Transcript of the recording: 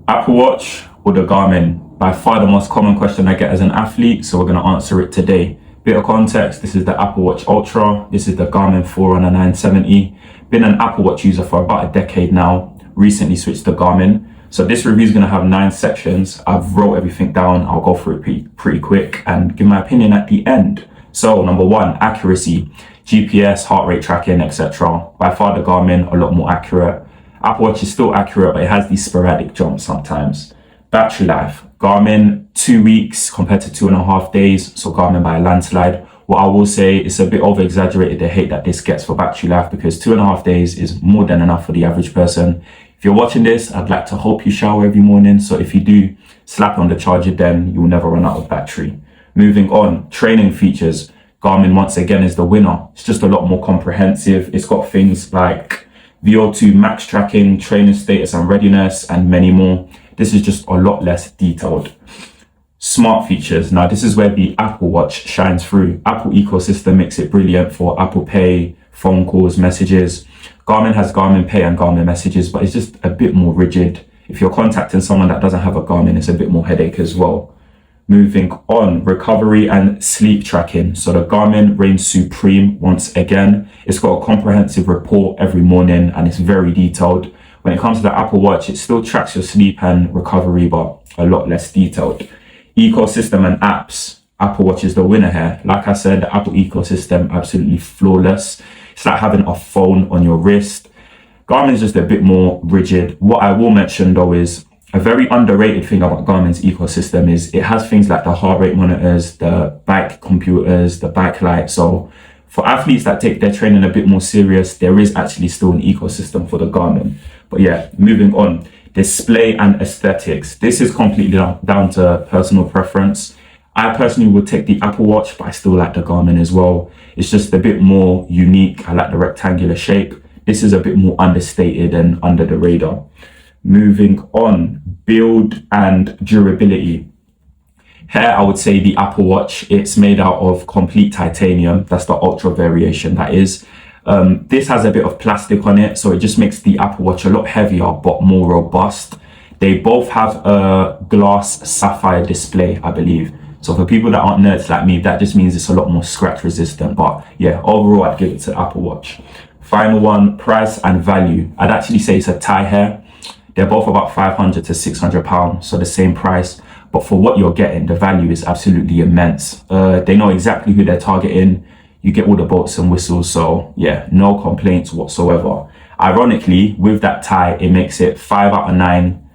Apple Watch or the Garmin? By far the most common question I get as an athlete, so we're going to answer it today. Bit of context, this is the Apple Watch Ultra, this is the Garmin Forerunner 970. Been an Apple Watch user for about a decade now, recently switched to Garmin. So this review is going to have 9 sections. I've wrote everything down, I'll go through it pretty quick and give my opinion at the end. So number 1, accuracy, GPS, heart rate tracking, etc. By far the Garmin, a lot more accurate. Apple Watch is still accurate, but it has these sporadic jumps sometimes. Battery life, Garmin 2 weeks compared to 2.5 days, so Garmin by a landslide. What I will say, it's a bit over exaggerated, the hate that this gets for battery life, because 2.5 days is more than enough for the average person. If you're watching this, I'd like to hope you shower every morning, so if you do, slap on the charger, then you'll never run out of battery. Moving on, training features, Garmin once again is the winner. It's just a lot more comprehensive. It's got things like VO2 max tracking, training status and readiness, and many more. This is just a lot less detailed. Smart features. Now, this is where the Apple Watch shines through. Apple ecosystem makes it brilliant for Apple Pay, phone calls, messages. Garmin has Garmin Pay and Garmin Messages, but it's just a bit more rigid. If you're contacting someone that doesn't have a Garmin, it's a bit more headache as well. Moving on, recovery and sleep tracking. So the Garmin reigns supreme once again. It's got a comprehensive report every morning and it's very detailed. When it comes to the Apple Watch, it still tracks your sleep and recovery, but a lot less detailed. Ecosystem and apps. Apple Watch is the winner here. Like I said, the Apple ecosystem, absolutely flawless. It's like having a phone on your wrist. Garmin is just a bit more rigid. What I will mention though is a very underrated thing about Garmin's ecosystem is it has things like the heart rate monitors, the bike computers, the bike light. So for athletes that take their training a bit more serious, there is actually still an ecosystem for the Garmin. But yeah, moving on, display and aesthetics. This is completely down to personal preference. I personally would take the Apple Watch, but I still like the Garmin as well. It's just a bit more unique. I like the rectangular shape. This is a bit more understated and under the radar. Moving on, build and durability. Here, I would say the Apple Watch, it's made out of complete titanium. That's the Ultra variation, that is. This has a bit of plastic on it, so it just makes the Apple Watch a lot heavier, but more robust. They both have a glass sapphire display, I believe. So for people that aren't nerds like me, that just means it's a lot more scratch resistant. But yeah, overall, I'd give it to the Apple Watch. Final one, price and value. I'd actually say it's a tie here. They're both about £500 to £600, so the same price. But for what you're getting, the value is absolutely immense. They know exactly who they're targeting. You get all the bolts and whistles, so yeah, no complaints whatsoever. Ironically, with that tie, it makes it 5 out of 9